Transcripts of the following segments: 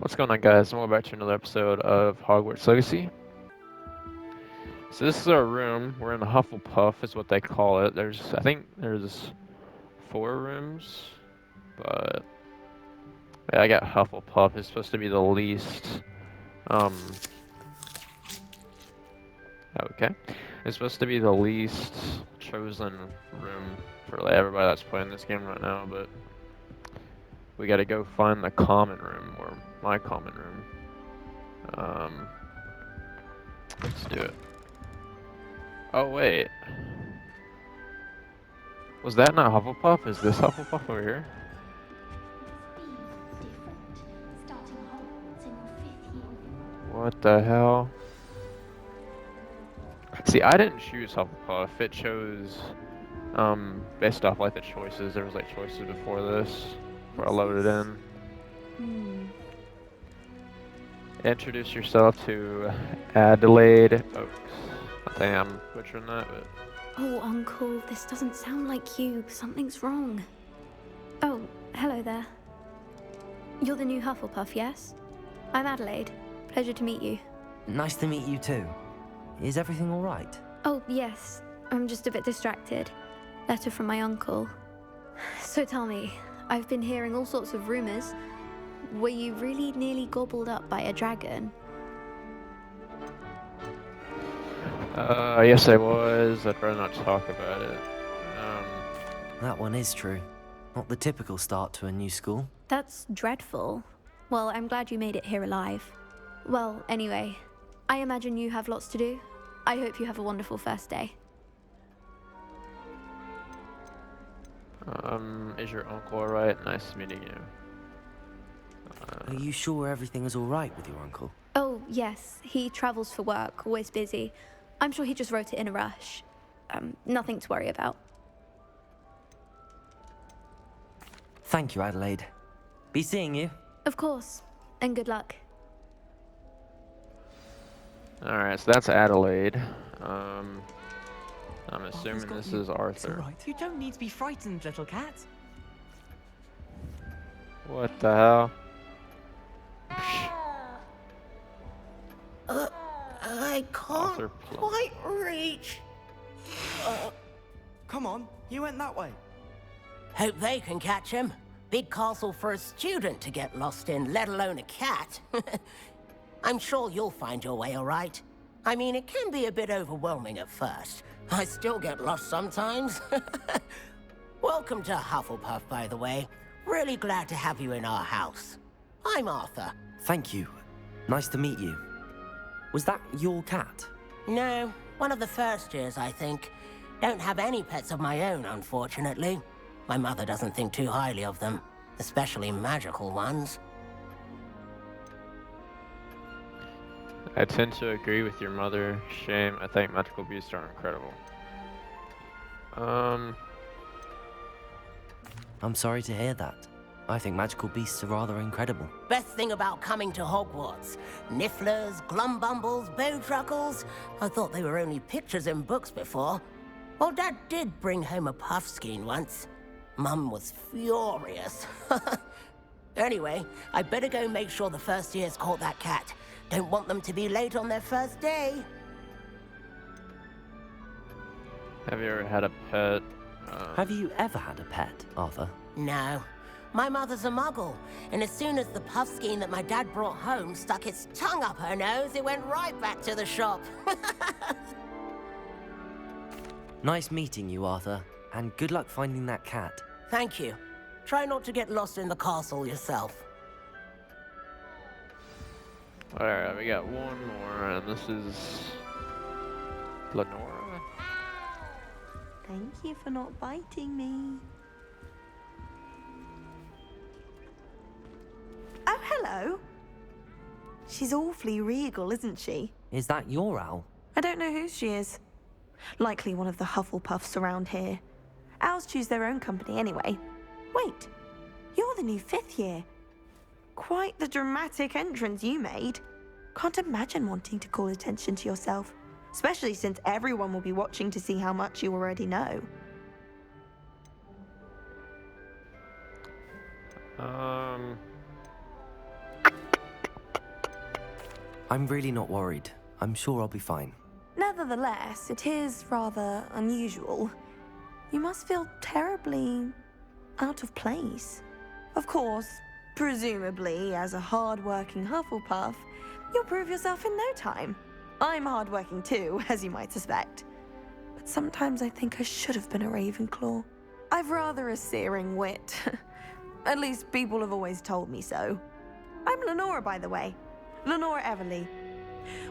What's going on, guys? Welcome back to another episode of Hogwarts Legacy. So this is our room. We're in the Hufflepuff, is what they call it. I think there's 4 rooms, but yeah, I got Hufflepuff. It's supposed to be the least. Okay. It's supposed to be the least chosen room for like, everybody that's playing this game right now, but we got to go find the common room, or my common room. Let's do it. Oh, wait. Was that not Hufflepuff? Is this Hufflepuff over here? What the hell? See, I didn't choose Hufflepuff. It chose, based off like the choices. There was like choices before this, before I loaded in. Introduce yourself to Adelaide Oaks. I think I'm butchering that, but... Oh, Uncle, this doesn't sound like you. Something's wrong. Oh, hello there. You're the new Hufflepuff, yes? I'm Adelaide. Pleasure to meet you. Nice to meet you too. Is everything all right? Oh, yes. I'm just a bit distracted. Letter from my uncle. So tell me, I've been hearing all sorts of rumors. Were you really nearly gobbled up by a dragon? Yes I was. I'd rather not talk about it. That one is true. Not the typical start to a new school. That's dreadful. Well, I'm glad you made it here alive. Well, anyway, I imagine you have lots to do. I hope you have a wonderful first day. Is your uncle alright? Nice meeting you. Are you sure everything is all right with your uncle? Oh, yes. He travels for work, always busy. I'm sure he just wrote it in a rush. Nothing to worry about. Thank you, Adelaide. Be seeing you. Of course. And good luck. Alright, so that's Adelaide. I'm assuming this is Arthur. It's all right. You don't need to be frightened, little cat. What the hell? I can't quite reach. Come on, you went that way. Hope they can catch him. Big castle for a student to get lost in, let alone a cat. I'm sure you'll find your way all right. I mean, it can be a bit overwhelming at first. I still get lost sometimes. Welcome to Hufflepuff, by the way. Really glad to have you in our house. I'm Arthur. Thank you. Nice to meet you. Was that your cat? No, one of the first years, I think. Don't have any pets of my own, unfortunately. My mother doesn't think too highly of them, especially magical ones. I tend to agree with your mother. Shame. I think magical beasts are incredible. I'm sorry to hear that. I think magical beasts are rather incredible. Best thing about coming to Hogwarts. Nifflers, glumbumbles, bowtruckles. I thought they were only pictures in books before. Well, Dad did bring home a puffskein once. Mum was furious. Anyway, I better go make sure the first years caught that cat. Don't want them to be late on their first day. Have you ever had a pet? Have you ever had a pet, Arthur? No. My mother's a muggle, and as soon as the puffskein that my dad brought home stuck its tongue up her nose, it went right back to the shop. Nice meeting you, Arthur. And good luck finding that cat. Thank you. Try not to get lost in the castle yourself. Alright, we got one more, and this is Lenora. Thank you for not biting me. Oh, hello. She's awfully regal, isn't she? Is that your owl? I don't know who she is. Likely one of the Hufflepuffs around here. Owls choose their own company anyway. Wait, you're the new 5th year. Quite the dramatic entrance you made. Can't imagine wanting to call attention to yourself, especially since everyone will be watching to see how much you already know. I'm really not worried. I'm sure I'll be fine. Nevertheless, it is rather unusual. You must feel terribly out of place. Of course, presumably, as a hard-working Hufflepuff, you'll prove yourself in no time. I'm hard-working too, as you might suspect. But sometimes I think I should have been a Ravenclaw. I've rather a searing wit. At least people have always told me so. I'm Lenora, by the way. Lenora Everly.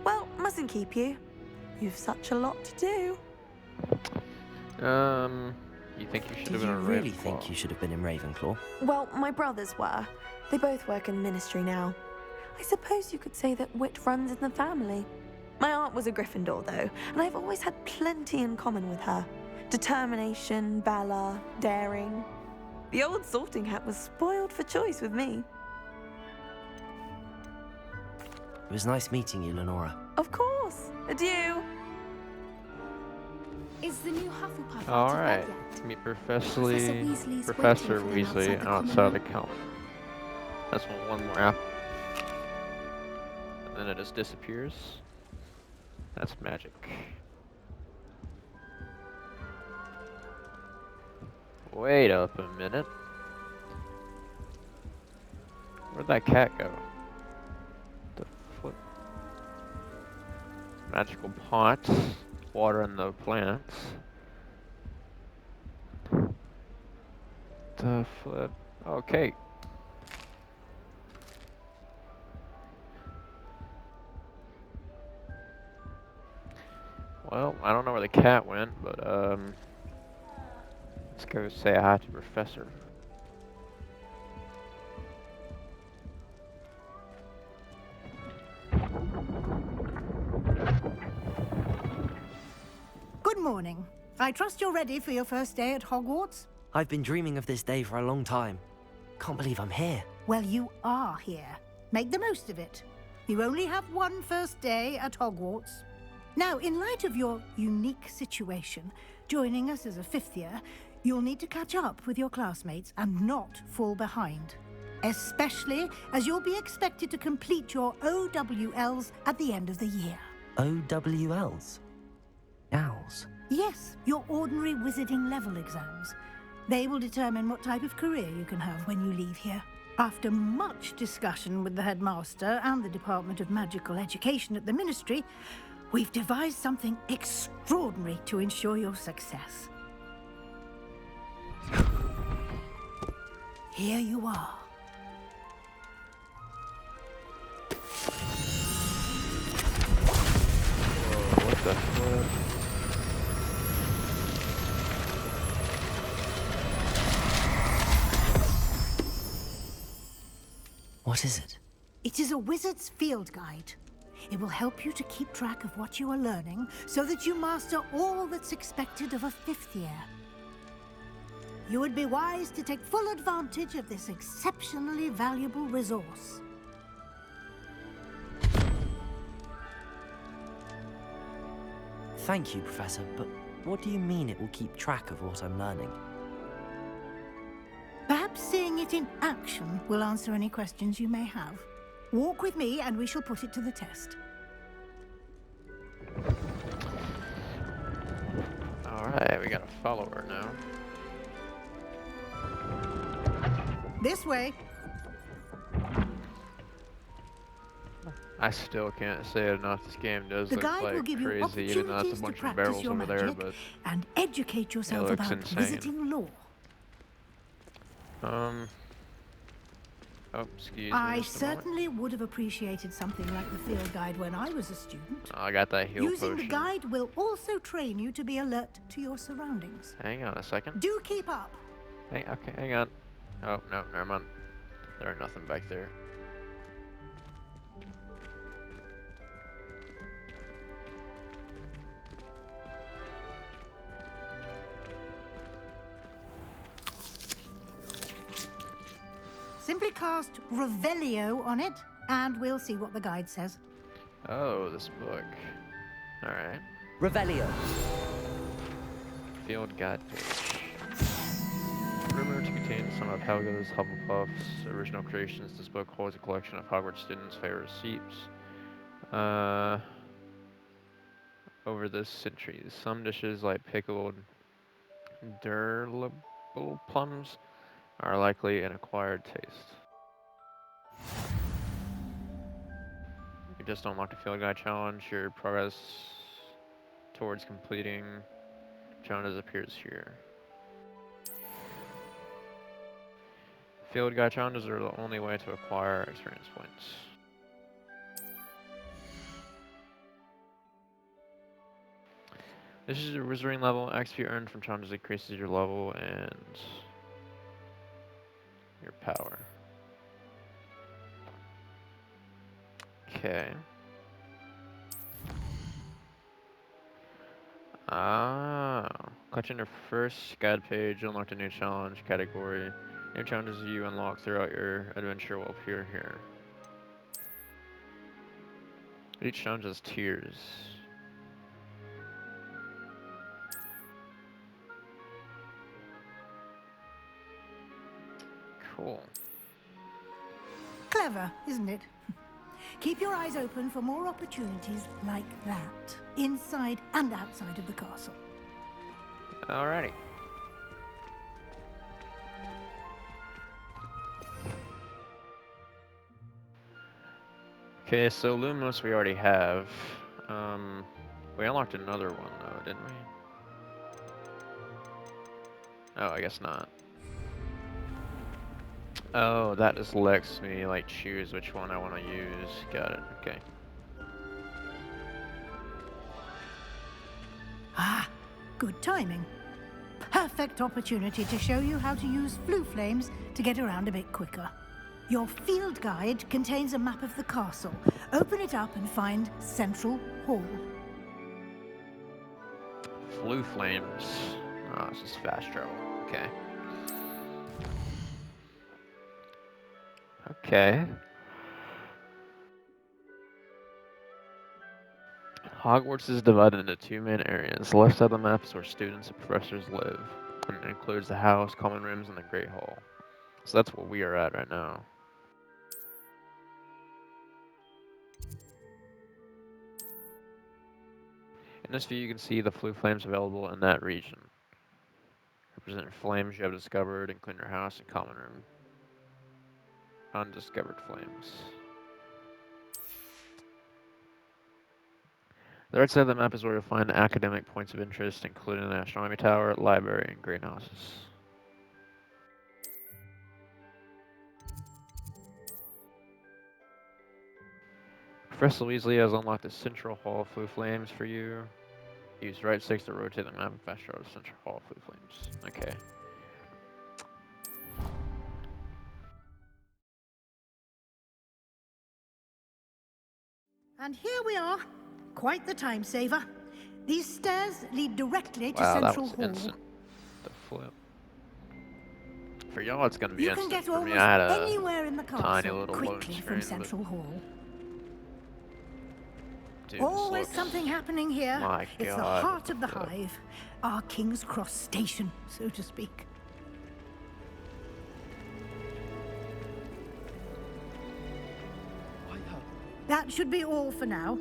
Well, mustn't keep you. You've such a lot to do. You think you should Do have been you a really Ravenclaw? think you should have been in Ravenclaw? Well, my brothers were. They both work in the ministry now. I suppose you could say that wit runs in the family. My aunt was a Gryffindor, though, and I've always had plenty in common with her. Determination, valor, daring. The old sorting hat was spoiled for choice with me. It was nice meeting you, Lenora. Of course. Adieu. Is the new Hufflepuff All out of right. bed yet? Meet Professor Weasley's Professor waiting for them Weasley outside the outside common the room. counter. That's one more app. And then it just disappears. That's magic. Wait up a minute. Where'd that cat go? The flip. Magical pots. Watering the plants. The flip. Okay. Well, I don't know where the cat went, but let's go say hi to Professor. Good morning. I trust you're ready for your first day at Hogwarts? I've been dreaming of this day for a long time. Can't believe I'm here. Well, you are here. Make the most of it. You only have one first day at Hogwarts. Now, in light of your unique situation, joining us as a fifth year, you'll need to catch up with your classmates and not fall behind. Especially as you'll be expected to complete your OWLs at the end of the year. OWLs? Owls? Yes, your ordinary wizarding level exams. They will determine what type of career you can have when you leave here. After much discussion with the headmaster and the Department of Magical Education at the Ministry, we've devised something extraordinary to ensure your success. Here you are. Whoa, what the flip? What is it? It is a wizard's field guide. It will help you to keep track of what you are learning so that you master all that's expected of a fifth year. You would be wise to take full advantage of this exceptionally valuable resource. Thank you, Professor, but what do you mean it will keep track of what I'm learning? Perhaps seeing it in action will answer any questions you may have. Walk with me and we shall put it to the test. Alright, we got a follower now. This way. I still can't say it enough. This game does The look guide will like give you crazy, even though that's opportunities a to bunch of practice barrels your over there, magic but and educate yourself looks about insane. visiting law. Oh, excuse me. I just a moment. certainly would have appreciated something like the field guide when I was a student. Oh, I got that heal Using potion. the guide will also train you to be alert to your surroundings. Hang on a second. Do keep up. Okay, hang on. Oh, no, never mind. There's nothing back there. Simply cast Revelio on it, and we'll see what the guide says. Oh, this book. Alright. Revelio. Field guide page. Rumored to contain some of Helga's Hufflepuff's original creations, this book holds a collection of Hogwarts students' favorite receipts. over the centuries. Some dishes like pickled durable plums are likely an acquired taste. You just unlocked a field guide challenge. Your progress towards completing challenges appears here. Field guide challenges are the only way to acquire experience points. This is your wizarding level. XP earned from challenges increases your level and your power. Okay. Ah. Clutching your first guide page, you unlocked a new challenge category. New challenges you unlock throughout your adventure will appear here. Each challenge has tiers. Cool. Clever, isn't it? Keep your eyes open for more opportunities like that, inside and outside of the castle. Alrighty. Okay, so Lumos we already have. We unlocked another one though, didn't we? Oh, I guess not. Oh, that just lets me like choose which one I want to use. Got it. Okay. Ah, good timing. Perfect opportunity to show you how to use flue flames to get around a bit quicker. Your field guide contains a map of the castle. Open it up and find Central Hall. Flue flames. Oh, this is fast travel. Okay. Okay. Hogwarts is divided into two main areas. The left side of the map is where students and professors live, and it includes the house, common rooms, and the Great Hall. So that's where we are at right now. In this view, you can see the flue flames available in that region. Represent flames you have discovered, including your house and common room. Undiscovered flames. The right side of the map is where you'll find academic points of interest, including the astronomy tower, library, and greenhouses. Professor Weasley has unlocked the Central Hall of Flue Flames for you. Use right sticks to rotate the map and fast travel to Central Hall of Flue Flames. Okay. And here we are. Quite the time saver. These stairs lead directly to Wow, that Central was Hall. instant. The flip. For y'all, it's gonna be You can instant. get For almost me, I had anywhere in the tiny castle little load quickly screen, from but Central Hall. dude, Always this looks, something happening here. my It's the God, heart of the what the- hive, our King's Cross station, so to speak. That should be all for now.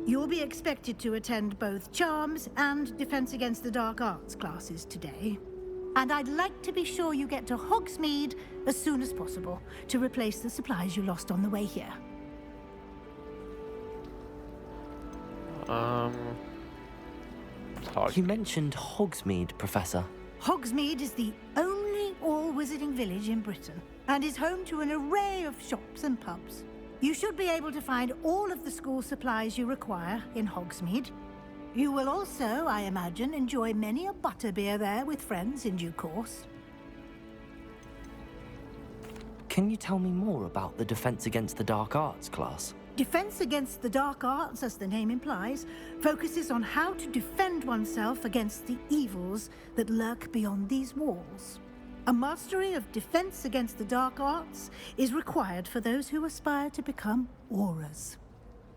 You'll be expected to attend both Charms and Defense Against the Dark Arts classes today. And I'd like to be sure you get to Hogsmeade as soon as possible to replace the supplies you lost on the way here. You mentioned Hogsmeade, Professor. Hogsmeade is the only all-wizarding village in Britain and is home to an array of shops and pubs. You should be able to find all of the school supplies you require in Hogsmeade. You will also, I imagine, enjoy many a butterbeer there with friends in due course. Can you tell me more about the Defense Against the Dark Arts class? Defense Against the Dark Arts, as the name implies, focuses on how to defend oneself against the evils that lurk beyond these walls. A mastery of Defense Against the Dark Arts is required for those who aspire to become Aurors.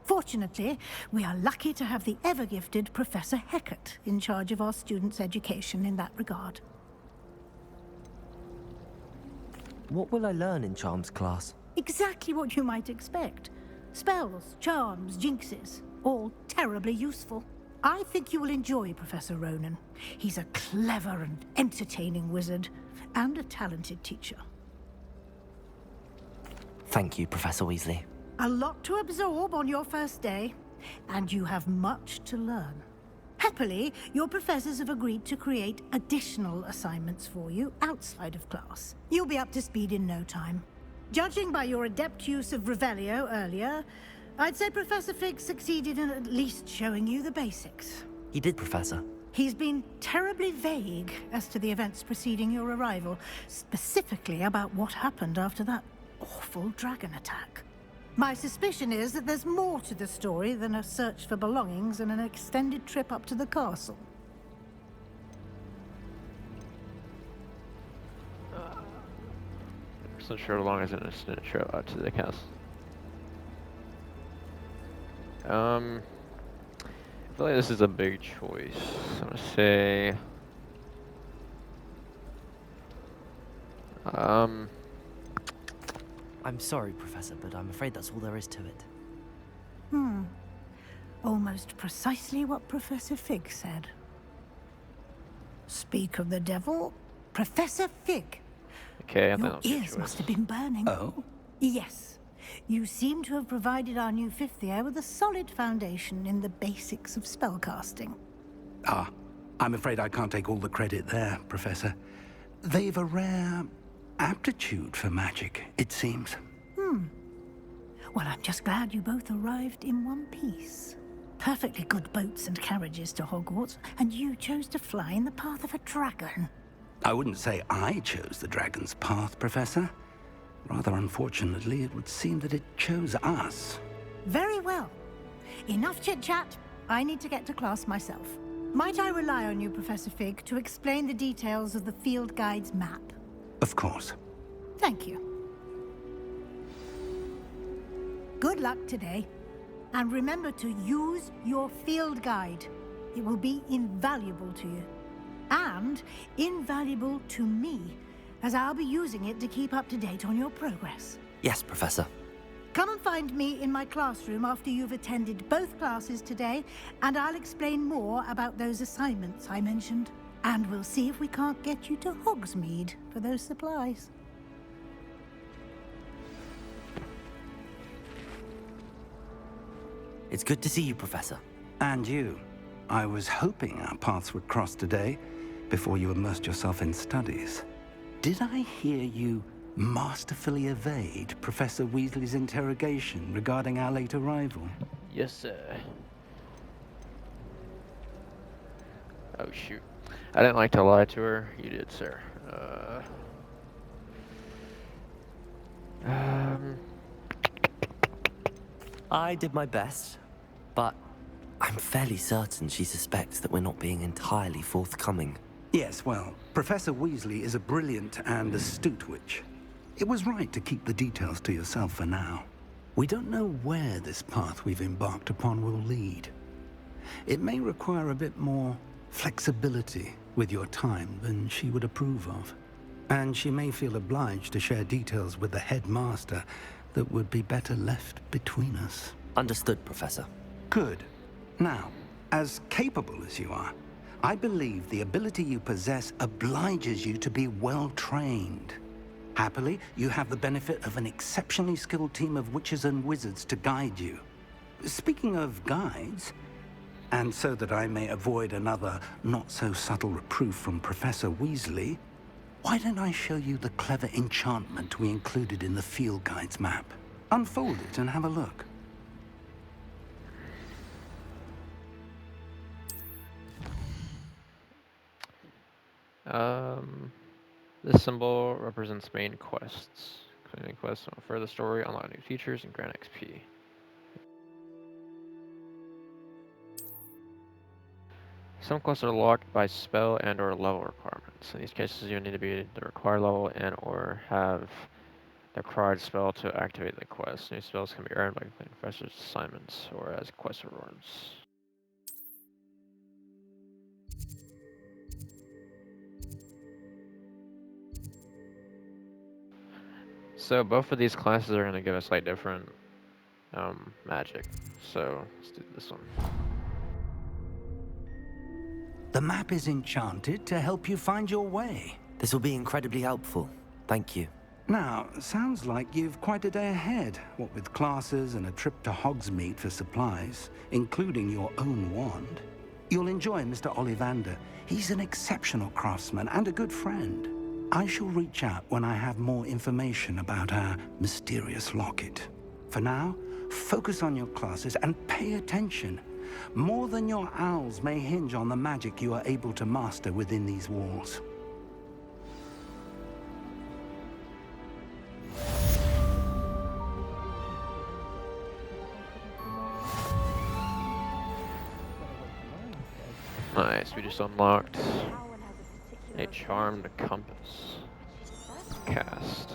Fortunately, we are lucky to have the ever-gifted Professor Hecat in charge of our students' education in that regard. What will I learn in Charms class? Exactly what you might expect. Spells, charms, jinxes, all terribly useful. I think you will enjoy Professor Ronan. He's a clever and entertaining wizard, and a talented teacher. Thank you, Professor Weasley. A lot to absorb on your first day, and you have much to learn. Happily, your professors have agreed to create additional assignments for you outside of class. You'll be up to speed in no time. Judging by your adept use of Revelio earlier, I'd say Professor Fig succeeded in at least showing you the basics. He did, Professor. He's been terribly vague as to the events preceding your arrival, specifically about what happened after that awful dragon attack. My suspicion is that there's more to the story than a search for belongings and an extended trip up to the castle. I'm not sure how long is an extended trip out to the castle. I feel like this is a big choice. I'm gonna say, I'm sorry, Professor, but I'm afraid that's all there is to it. Almost precisely what Professor Fig said. Speak of the devil, Professor Fig. okay, I think Your that was a good ears must choice. have been burning. Oh? Yes. You seem to have provided our new fifth year with a solid foundation in the basics of spellcasting. Ah, I'm afraid I can't take all the credit there, Professor. They've a rare aptitude for magic, it seems. Well, I'm just glad you both arrived in one piece. Perfectly good boats and carriages to Hogwarts, and you chose to fly in the path of a dragon. I wouldn't say I chose the dragon's path, Professor. Rather unfortunately, it would seem that it chose us. Very well. Enough chit-chat. I need to get to class myself. Might I rely on you, Professor Fig, to explain the details of the field guide's map? Of course. Thank you. Good luck today. And remember to use your field guide. It will be invaluable to you. And invaluable to me, as I'll be using it to keep up to date on your progress. Yes, Professor. Come and find me in my classroom after you've attended both classes today, and I'll explain more about those assignments I mentioned. And we'll see if we can't get you to Hogsmeade for those supplies. It's good to see you, Professor. And you. I was hoping our paths would cross today, before you immersed yourself in studies. Did I hear you masterfully evade Professor Weasley's interrogation regarding our late arrival? Yes, sir. Oh, shoot. I didn't like to lie to her. You did, sir. I did my best, but I'm fairly certain she suspects that we're not being entirely forthcoming. Yes, well, Professor Weasley is a brilliant and astute witch. It was right to keep the details to yourself for now. We don't know where this path we've embarked upon will lead. It may require a bit more flexibility with your time than she would approve of. And she may feel obliged to share details with the headmaster that would be better left between us. Understood, Professor. Good. Now, as capable as you are, I believe the ability you possess obliges you to be well-trained. Happily, you have the benefit of an exceptionally skilled team of witches and wizards to guide you. Speaking of guides, and so that I may avoid another not-so-subtle reproof from Professor Weasley, why don't I show you the clever enchantment we included in the field guide's map? Unfold it and have a look. This symbol represents main quests. Completing quests will further story, unlock new features, and grant XP. Some quests are locked by spell and/or level requirements. In these cases, you need to be the required level and/or have the required spell to activate the quest. New spells can be earned by completing professor's assignments or as quest rewards. So both of these classes are going to give us like different magic. So let's do this one. The map is enchanted to help you find your way. This will be incredibly helpful. Thank you. Now, sounds like you've quite a day ahead, what with classes and a trip to Hogsmeade for supplies, including your own wand. You'll enjoy Mr. Ollivander. He's an exceptional craftsman and a good friend. I shall reach out when I have more information about our mysterious locket. For now, focus on your classes and pay attention. More than your owls may hinge on the magic you are able to master within these walls. Nice, we just unlocked a charmed compass. Cast.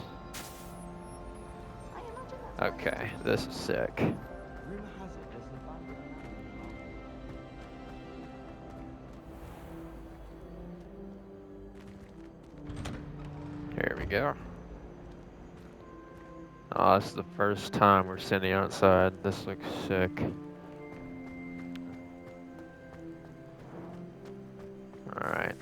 Okay, this is sick. Here we go. Oh, this is the first time we're sitting outside. This looks sick. Alright.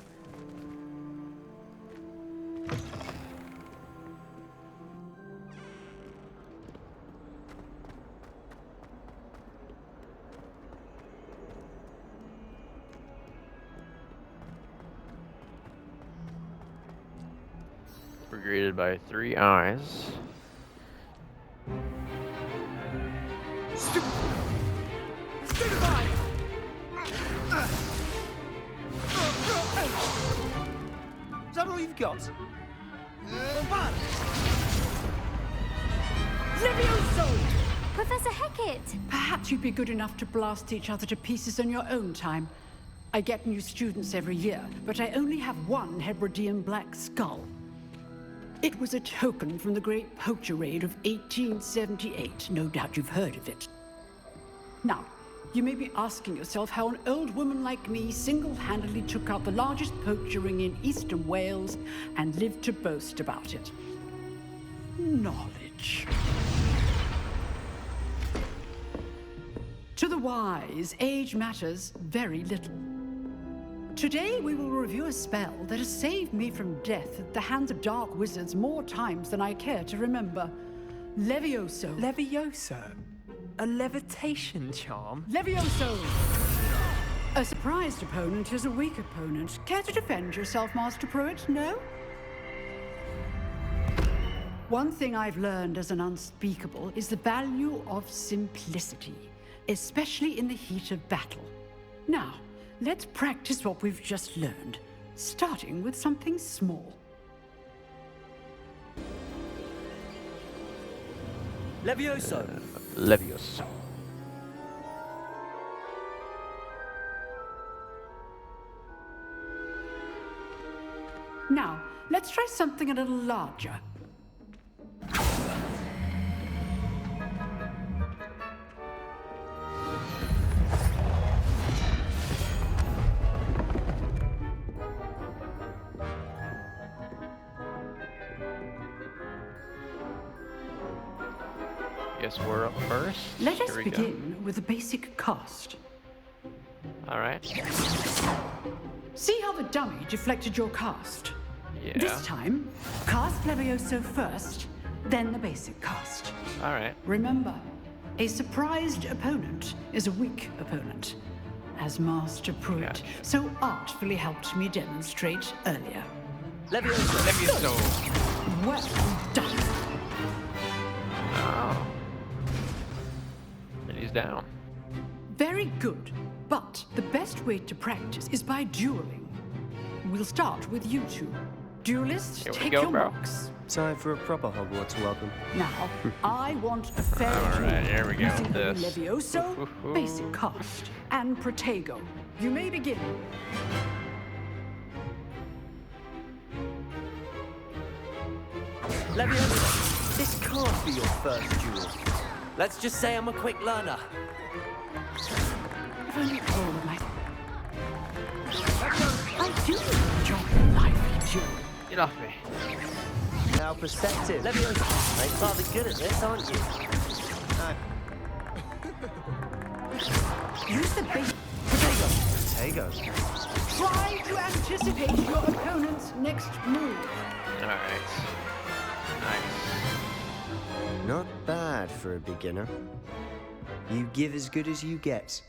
We're greeted by 3 eyes. Is that all you've got? Professor Hecat! Perhaps you'd be good enough to blast each other to pieces on your own time. I get new students every year, but I only have one Hebridean black skull. It was a token from the Great Poacher Raid of 1878. No doubt you've heard of it. Now, you may be asking yourself how an old woman like me single-handedly took out the largest poacher ring in eastern Wales and lived to boast about it. Knowledge. To the wise, age matters very little. Today we will review a spell that has saved me from death at the hands of dark wizards more times than I care to remember. Levioso. Levioso? A levitation charm? Levioso! A surprised opponent is a weak opponent. Care to defend yourself, Master Pruitt? No? One thing I've learned as an unspeakable is the value of simplicity, especially in the heat of battle. Now, let's practice what we've just learned, starting with something small. Levioso! Levioso. Now, let's try something a little larger. Guess we're up first. Let us Here we begin with a basic cast. Go. Alright. See how the dummy deflected your cast? Yeah. This time, cast Levioso first, then the basic cast. Alright. Remember, a surprised opponent is a weak opponent, as Master Pruitt Gotcha. so artfully helped me demonstrate earlier. Levioso! Levioso. Well done. Oh. And he's down. Very good, but the best way to practice is by dueling. We'll start with you two. Duelists, Here we take go, your bro. marks. Time for a proper Hogwarts welcome. Now, I want a fair All duel right, here we go using with only this. Levioso, basic cast, and Protego. You may begin. Levioso! This can't be your first duel. Let's just say I'm a quick learner. If only all of my... I do enjoy a lively duel. Get off me. Now perceptive. Levioso, you're rather good at this, aren't you? Use the base. Potato. Try to anticipate your opponent's next move. Alright. Nice. Not bad for a beginner. You give as good as you get.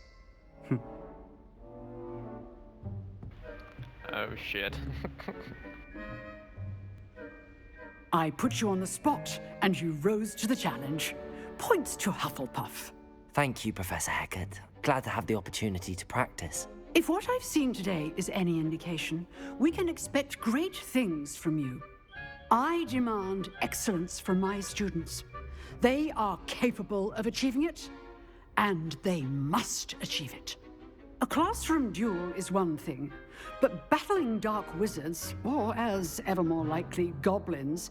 Oh shit. I put you on the spot, and you rose to the challenge. Points to Hufflepuff. Thank you, Professor Hecat. Glad to have the opportunity to practice. If what I've seen today is any indication, we can expect great things from you. I demand excellence from my students. They are capable of achieving it, and they must achieve it. A classroom duel is one thing, but battling dark wizards, or as ever more likely, goblins,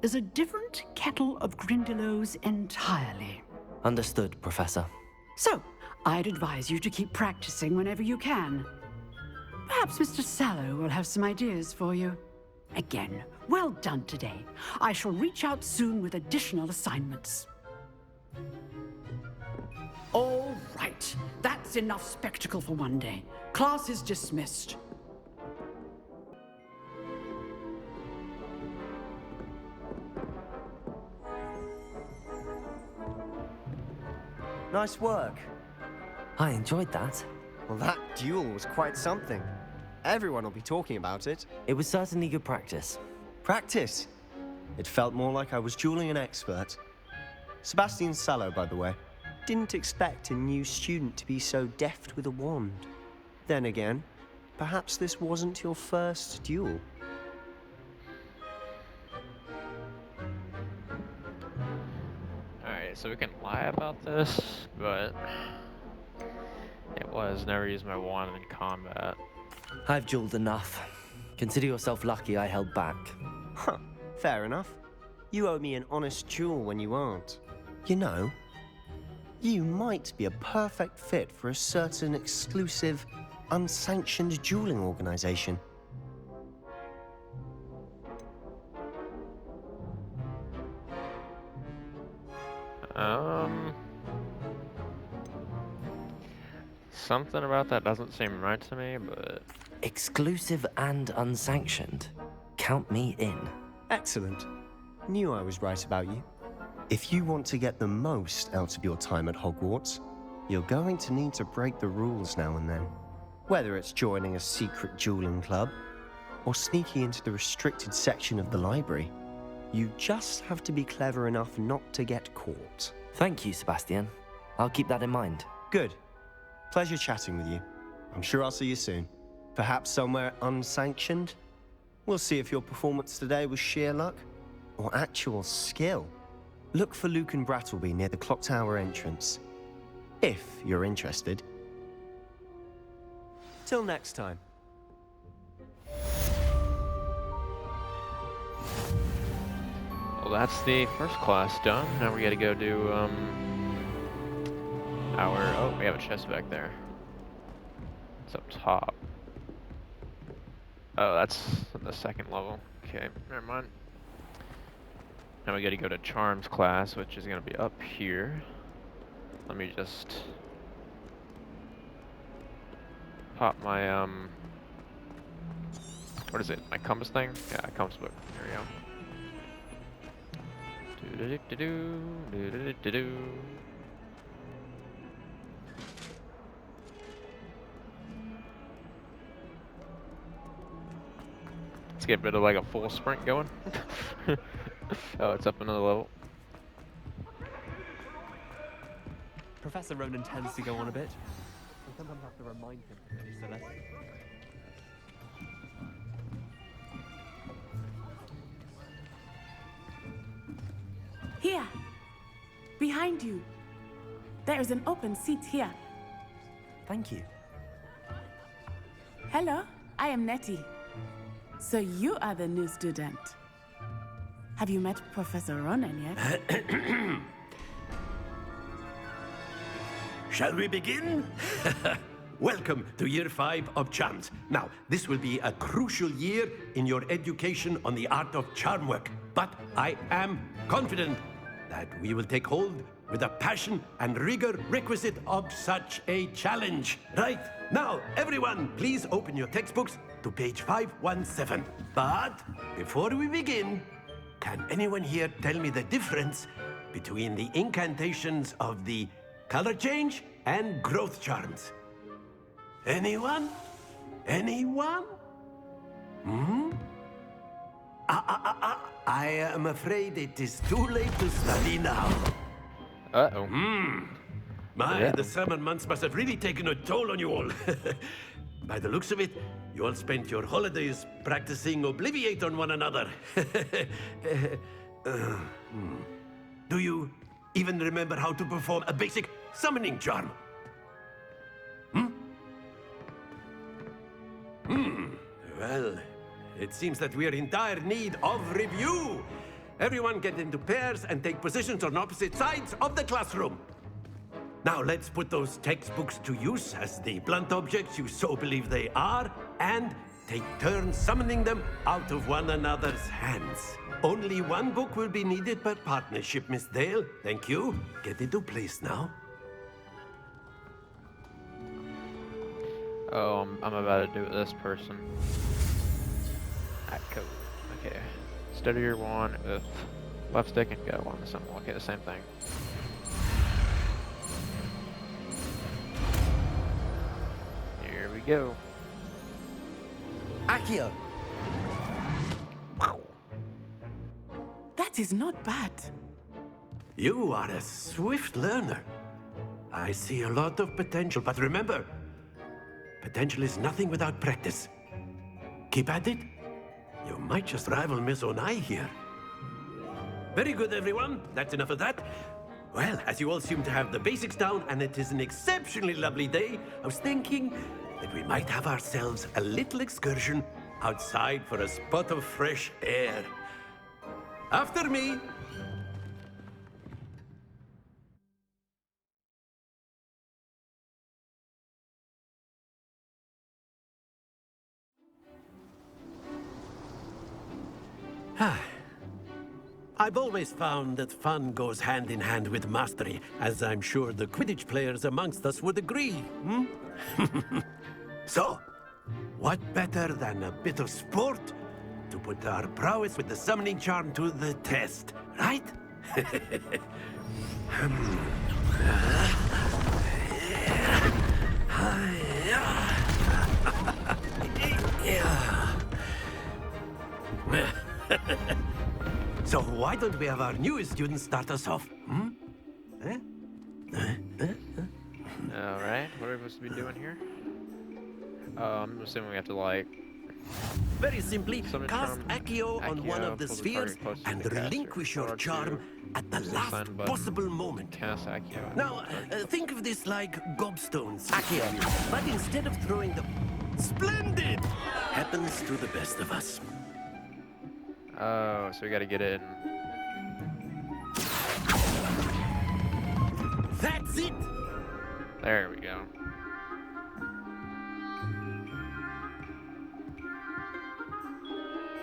is a different kettle of Grindylows entirely. Understood, Professor. So, I'd advise you to keep practicing whenever you can. Perhaps Mr. Sallow will have some ideas for you. Again, well done today. I shall reach out soon with additional assignments. All right, that's enough spectacle for one day. Class is dismissed. Nice work. I enjoyed that. Well, that duel was quite something. Everyone will be talking about it. It was certainly good practice. Practice? It felt more like I was dueling an expert. Sebastian Sallow, by the way. Didn't expect a new student to be so deft with a wand. Then again, perhaps this wasn't your first duel. Alright, so we can lie about this, but it was never used my wand in combat. I've dueled enough. Consider yourself lucky I held back. Huh, fair enough. You owe me an honest duel when you aren't. You know, you might be a perfect fit for a certain exclusive, unsanctioned dueling organization. Something about that doesn't seem right to me, but... Exclusive and unsanctioned. Count me in. Excellent. Knew I was right about you. If you want to get the most out of your time at Hogwarts, you're going to need to break the rules now and then. Whether it's joining a secret dueling club, or sneaking into the restricted section of the library, you just have to be clever enough not to get caught. Thank you, Sebastian. I'll keep that in mind. Good. Pleasure chatting with you. I'm sure I'll see you soon. Perhaps somewhere unsanctioned? We'll see if your performance today was sheer luck or actual skill. Look for Luke and Brattleby near the clock tower entrance, if you're interested. Till next time. Well, that's the first class done. Now we gotta go do, oh, we have a chest back there. It's up top. Oh, that's the second level. Okay, never mind. Now we gotta go to Charms class, which is gonna be up here. Let me just pop my, what is it? My compass thing? Yeah, compass book. There we go. Do-do-do-do-do, do-do-do-do-do. Let's get rid of like a full sprint going. Oh, it's up another level. Professor Ronan tends to go on a bit. I sometimes have to remind him to finish the lesson. Here, behind you. There is an open seat here. Thank you. Hello, I am Nettie. So you are the new student. Have you met Professor Ronan yet? Shall we begin? Welcome to Year 5 of Charms. Now, this will be a crucial year in your education on the art of charm work. But I am confident that that we will take hold with the passion and rigor requisite of such a challenge. Right, now, everyone, please open your textbooks to page 517. But before we begin, can anyone here tell me the difference between the incantations of the color change and growth charms? Anyone? Anyone? I am afraid it is too late to study now. Uh-oh. The summer months must have really taken a toll on you all. By the looks of it, you all spent your holidays practicing Obliviate on one another. Do you even remember how to perform a basic summoning charm? Well, it seems that we are in dire need of review. Everyone get into pairs and take positions on opposite sides of the classroom. Now let's put those textbooks to use as the blunt objects you so believe they are, and take turns summoning them out of one another's hands. Only one book will be needed per partnership, Miss Dale. Thank you. Get into place now. Oh, I'm about to do it with this person. Cool. Okay. Steady your wand with left stick and go on the symbol. Okay, the same thing. Here we go. Accio! That is not bad. You are a swift learner. I see a lot of potential, but remember, potential is nothing without practice. Keep at it. You might just rival Miss Onai here. Very good, everyone. That's enough of that. Well, as you all seem to have the basics down, and it is an exceptionally lovely day, I was thinking that we might have ourselves a little excursion outside for a spot of fresh air. After me. I've always found that fun goes hand in hand with mastery, as I'm sure the Quidditch players amongst us would agree. So, what better than a bit of sport to put our prowess with the summoning charm to the test, right? So why don't we have our newest student start us off? Alright, what are we supposed to be doing here? I'm assuming we have to, like... Very simply, Summon cast charm Accio on one of the pull spheres target closest to and the caster. relinquish your R2 charm at the is the last sign button. possible moment. Cast Accio. Now, think of this like gobstones. Accio. But instead of throwing them... Splendid! Happens to the best of us. Oh, so we gotta get in. That's it! There we go.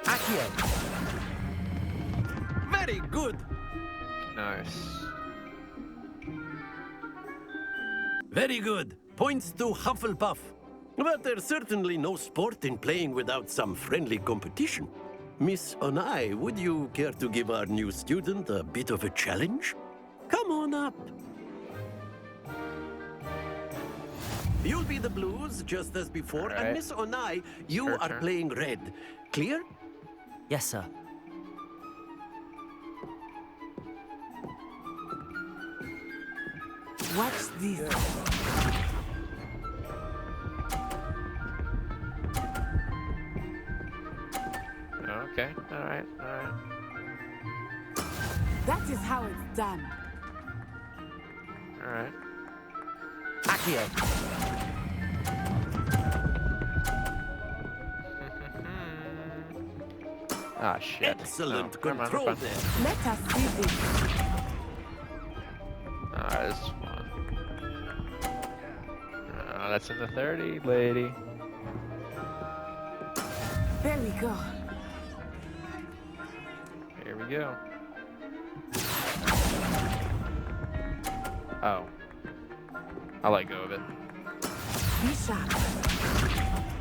Accio. Very good. Nice. Very good. Points to Hufflepuff. But there's certainly no sport in playing without some friendly competition. Miss Onai, would you care to give our new student a bit of a challenge? Come on up. You'll be the blues, just as before, All right. and Miss Onai, you Her are turn. playing red. Clear? Yes, sir. Watch this. Okay, alright, alright. That is how it's done. Alright. Accio! Ah, shit. Excellent No, never mind, control we're fine. there. Let us see this. Alright, this is fun. That's in the 30, lady. There we go. Here we go. Oh. I'll let go of it. Be sharp.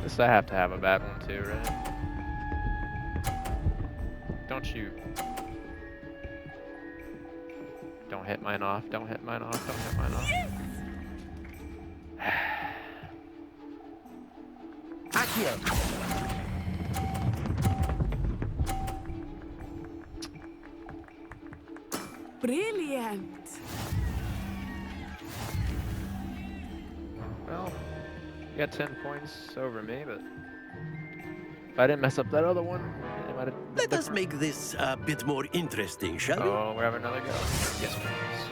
This I have to have a bad one too, right? Don't shoot. Don't hit mine off. Don't hit mine off. Don't hit mine off. Accio! Brilliant. Well, you got 10 points over me, but if I didn't mess up that other one, it might have been Let us different. make this a bit more interesting, shall we? Oh, we're having another go. Yes, please.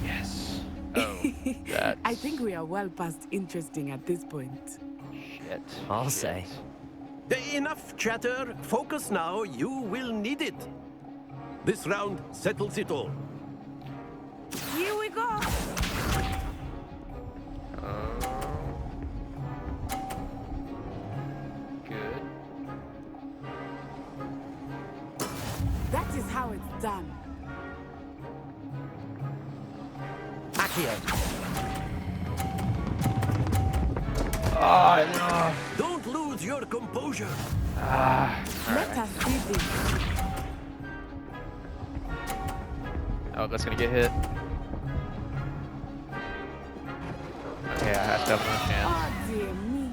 Yes. Oh, that's... I think we are well past interesting at this point. Shit. I'll Shit. say. Enough chatter. Focus now. You will need it. This round settles it all. Here we go. Good. That is how it's done. Accio! Oh, no. Don't lose your composure. Let us see this. Oh, that's gonna get hit. Okay, I have to have no chance. Oh, dear me.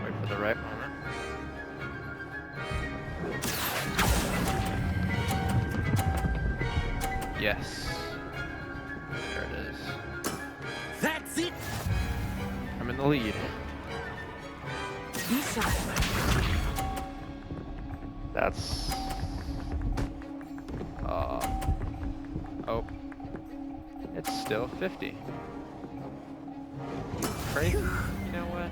Wait for the right moment. Yes. There it is. That's it. I'm in the lead. Be sharp. That's... Oh. It's still 50. You crazy? You know what?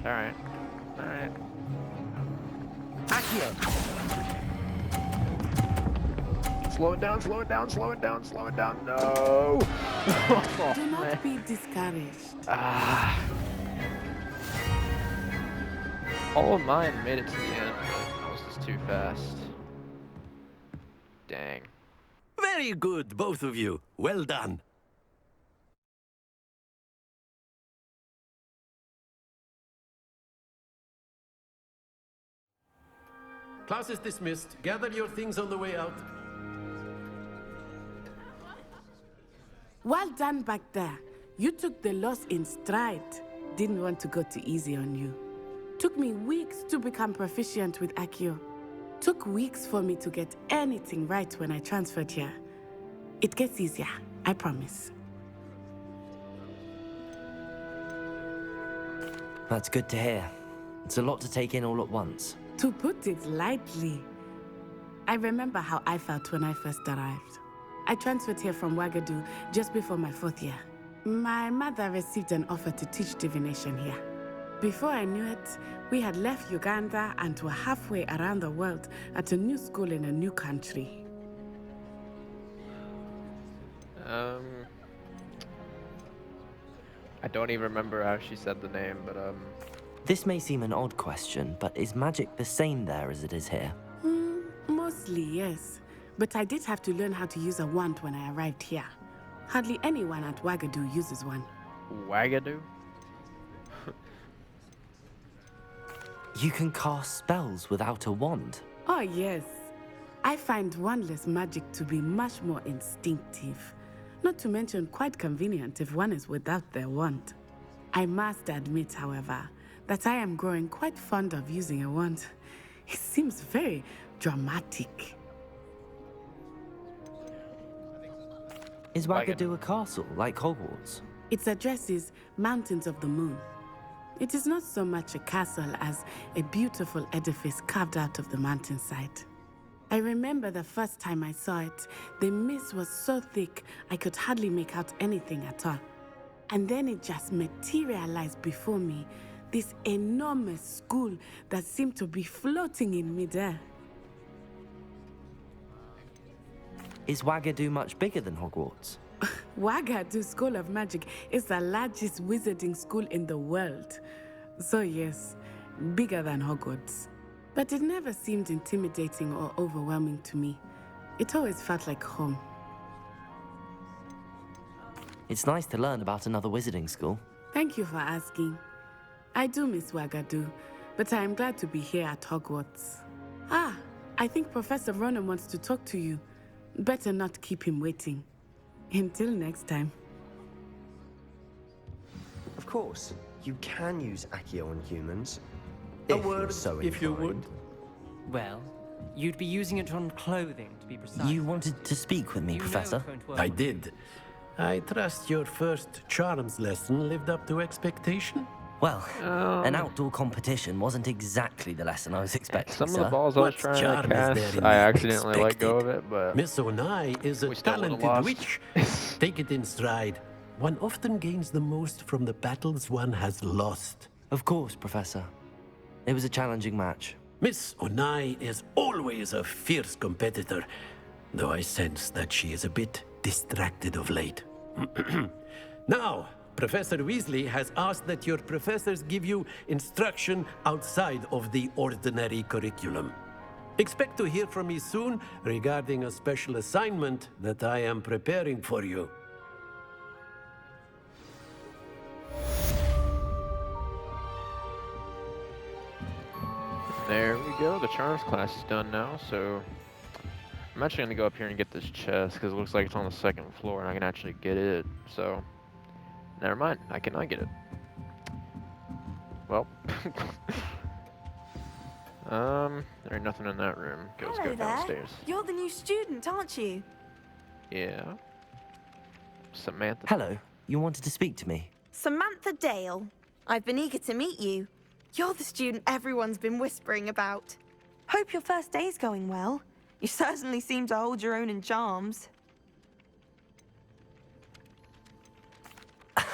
Alright. Alright. Accio! Slow it down, slow it down, slow it down, slow it down. No! Do not be discouraged. Ah. All of mine made it to the end, but I was just too fast. Dang. Very good, both of you. Well done. Class is dismissed. Gather your things on the way out. Well done back there. You took the loss in stride. Didn't want to go too easy on you. Took me weeks to become proficient with Accio. Took weeks for me to get anything right when I transferred here. It gets easier, I promise. That's good to hear. It's a lot to take in all at once. To put it lightly, I remember how I felt when I first arrived. I transferred here from Ouagadougou just before my 4th year. My mother received an offer to teach divination here. Before I knew it, we had left Uganda and were halfway around the world at a new school in a new country. I don't even remember how she said the name, but This may seem an odd question, but is magic the same there as it is here? Mostly, yes. But I did have to learn how to use a wand when I arrived here. Hardly anyone at Ouagadougou uses one. Ouagadougou? You can cast spells without a wand. Oh, yes. I find wandless magic to be much more instinctive. Not to mention quite convenient if one is without their wand. I must admit, however, that I am growing quite fond of using a wand. It seems very dramatic. Is Ouagadougou a castle, like Hogwarts? Its address is Mountains of the Moon. It is not so much a castle as a beautiful edifice carved out of the mountainside. I remember the first time I saw it, the mist was so thick I could hardly make out anything at all. And then it just materialized before me, this enormous school that seemed to be floating in midair. Is Ouagadougou much bigger than Hogwarts? Ouagadougou School of Magic is the largest wizarding school in the world. So yes, bigger than Hogwarts. But it never seemed intimidating or overwhelming to me. It always felt like home. It's nice to learn about another wizarding school. Thank you for asking. I do miss Wagadu, but I am glad to be here at Hogwarts. Ah, I think Professor Ronan wants to talk to you. Better not keep him waiting. Until next time. Of course, you can use Accio on humans. A If you're word, so if you would. inclined. Well, you'd be using it on clothing, to be precise. You wanted to speak with me, You know Professor? it won't work. I did. I trust your first charms lesson lived up to expectation. Well, an outdoor competition wasn't exactly the lesson I was expecting, Some of sir. the balls I was What trying charm to is there cast, in I the accidentally let go of expected? it, but Miss Onai is a we still would've talented lost. witch. Take it in stride. One often gains the most from the battles one has lost. Of course, Professor. It was a challenging match. Miss Onai is always a fierce competitor, though I sense that she is a bit distracted of late. Now, Professor Weasley has asked that your professors give you instruction outside of the ordinary curriculum. Expect to hear from me soon regarding a special assignment that I am preparing for you. there we go. The charms class is done now, so I'm actually going to go up here and get this chest because it looks like it's on the second floor and I can actually get it. So, never mind. I cannot get it. Well, there ain't nothing in that room. Let's Hello go there. downstairs. You're the new student, aren't you? Yeah. Samantha. Hello, you wanted to speak to me? Samantha Dale. I've been eager to meet you. You're the student everyone's been whispering about. Hope your first day's going well. You certainly seem to hold your own in charms.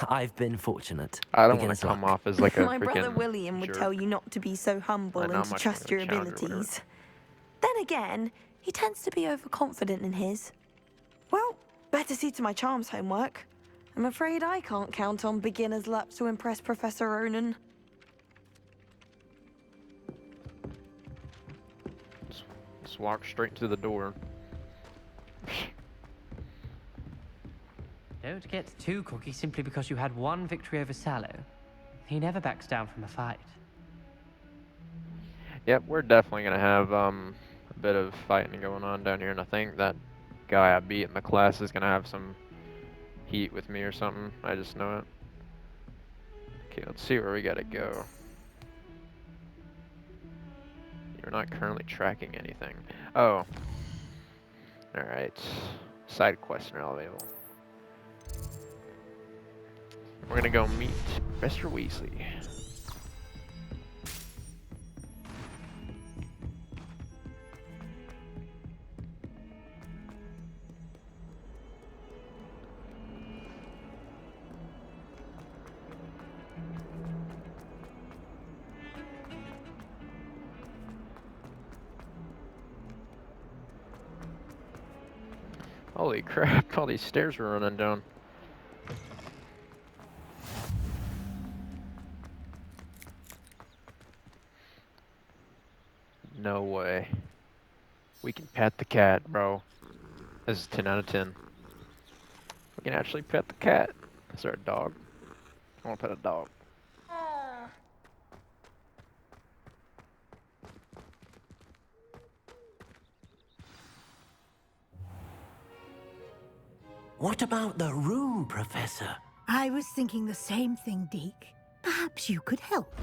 I've been fortunate. I don't want Beginner's to come luck. off as like a My brother freaking William would jerk. tell you not to be so humble Like, and not to much trust of a your challenge or whatever. abilities. Then again, he tends to be overconfident in his. Well, better see to my charms homework. I'm afraid I can't count on beginner's luck to impress Professor Ronan. Just walk straight to the door. Don't get too cocky simply because you had one victory over Sallow. He never backs down from a fight. Yep, we're definitely gonna have a bit of fighting going on down here, and I think that guy I beat in the class is gonna have some heat with me or something. I just know it. Okay, let's see where we gotta go. You're not currently tracking anything. Oh. Alright. Side quests are available. We're gonna go meet Mr. Weasley. Holy crap, all these stairs were running down. No way. We can pet the cat, bro. This is 10 out of 10. We can actually pet the cat. Is there a dog? I want to pet a dog. What about the room, Professor? I was thinking the same thing, Deke. Perhaps you could help.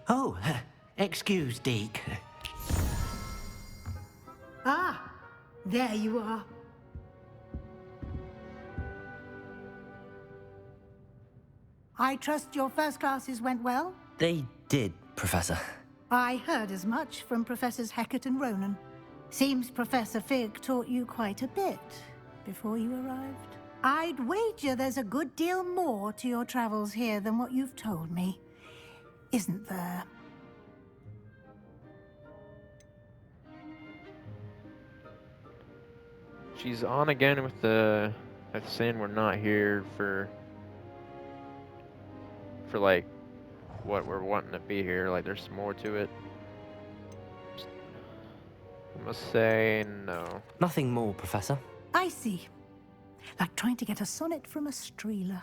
Oh, excuse, Deke. Ah, there you are. I trust your first classes went well? They did, Professor. I heard as much from Professors Hecat and Ronan. Seems Professor Fig taught you quite a bit before you arrived. I'd wager there's a good deal more to your travels here than what you've told me. Isn't there? She's on again with the saying we're not here for like what we're wanting to be here. Like, there's more to it. I must say no. Nothing more, Professor. I see. Like trying to get a sonnet from a streeler.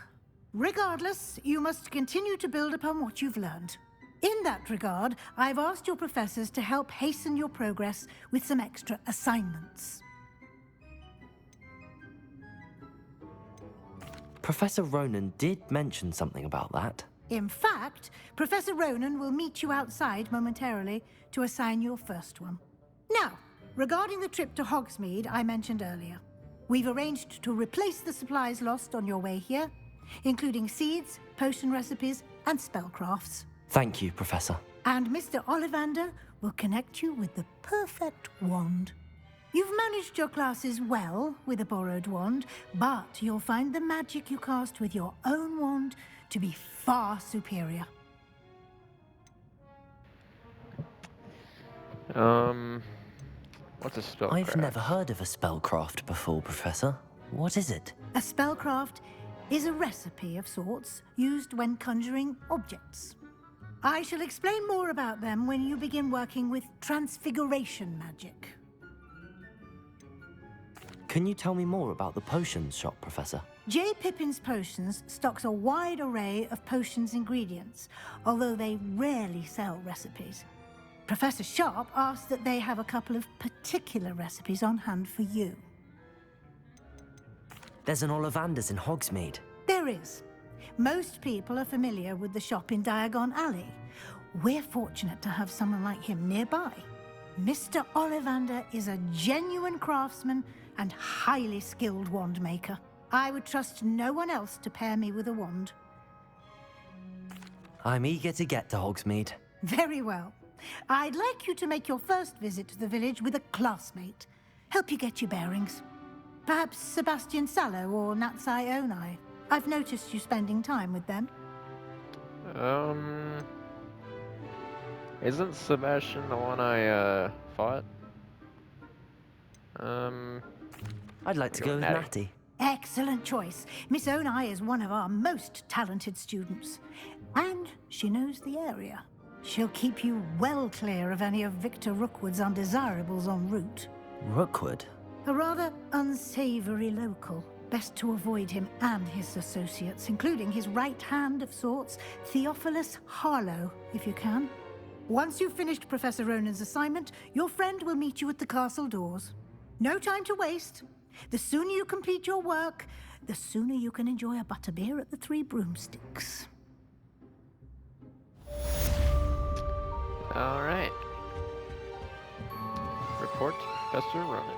Regardless, you must continue to build upon what you've learned. In that regard, I've asked your professors to help hasten your progress with some extra assignments. Professor Ronan did mention something about that. In fact, Professor Ronan will meet you outside momentarily to assign your first one. Now, regarding the trip to Hogsmeade I mentioned earlier, we've arranged to replace the supplies lost on your way here, including seeds, potion recipes, and spellcrafts. Thank you, Professor. And Mr. Ollivander will connect you with the perfect wand. You've managed your classes well with a borrowed wand, but you'll find the magic you cast with your own wand to be far superior. What's a spellcraft? I've never heard of a spellcraft before, Professor. What is it? A spellcraft is a recipe of sorts used when conjuring objects. I shall explain more about them when you begin working with transfiguration magic. Can you tell me more about the potions shop, Professor? J. Pippin's Potions stocks a wide array of potions ingredients, although they rarely sell recipes. Professor Sharp asked that they have a couple of particular recipes on hand for you. There's an Ollivander's in Hogsmeade. There is. Most people are familiar with the shop in Diagon Alley. We're fortunate to have someone like him nearby. Mr. Ollivander is a genuine craftsman and highly skilled wand maker. I would trust no one else to pair me with a wand. I'm eager to get to Hogsmeade. Very well. I'd like you to make your first visit to the village with a classmate. Help you get your bearings. Perhaps Sebastian Sallow or Natsai Onai. I've noticed you spending time with them. Isn't Sebastian the one I fought? I'd like to go with Natty. Excellent choice. Miss Onai is one of our most talented students. And she knows the area. She'll keep you well clear of any of Victor Rookwood's undesirables en route. Rookwood? A rather unsavory local. Best to avoid him and his associates, including his right hand of sorts, Theophilus Harlow, if you can. Once you've finished Professor Ronan's assignment, your friend will meet you at the castle doors. No time to waste. The sooner you complete your work, the sooner you can enjoy a butterbeer at the Three Broomsticks. All right. Report to Professor Ronan.